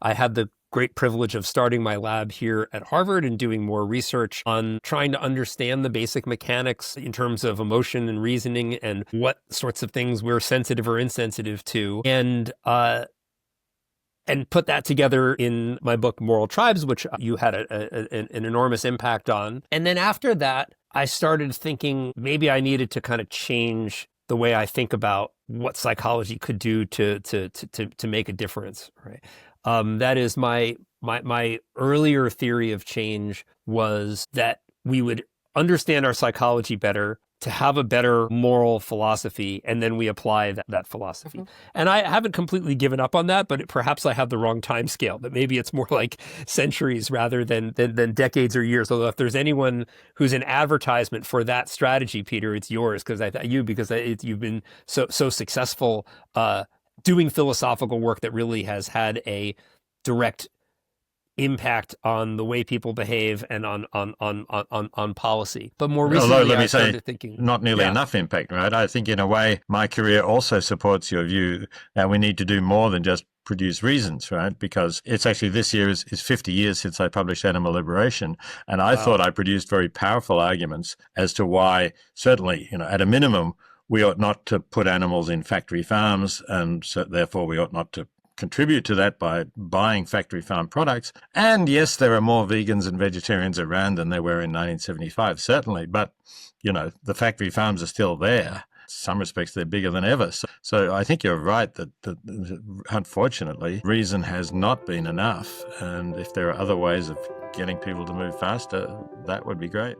I had the great privilege of starting my lab here at Harvard and doing more research on trying to understand the basic mechanics in terms of emotion and reasoning and what sorts of things we're sensitive or insensitive to. And put that together in my book, Moral Tribes, which you had an enormous impact on. And then after that, I started thinking maybe I needed to kind of change the way I think about what psychology could do to make a difference, right? That is my earlier theory of change was that we would understand our psychology better to have a better moral philosophy, and then we apply that philosophy. And I haven't completely given up on that, but perhaps I have the wrong time scale, that maybe it's more like centuries rather than decades or years. Although if there's anyone who's an advertisement for that strategy, Peter, it's yours, because you've been so successful doing philosophical work that really has had a direct impact on the way people behave and on policy. But more recently, Although, let me I say, started thinking, not nearly enough impact, right? I think in a way, my career also supports your view that we need to do more than just produce reasons, right? Because it's actually this year is 50 years since I published Animal Liberation. And I thought I produced very powerful arguments as to why, certainly, at a minimum, we ought not to put animals in factory farms, and so therefore we ought not to contribute to that by buying factory farm products. And yes, there are more vegans and vegetarians around than there were in 1975, certainly. But, the factory farms are still there. In some respects, they're bigger than ever. So I think you're right that unfortunately, reason has not been enough. And if there are other ways of getting people to move faster, that would be great.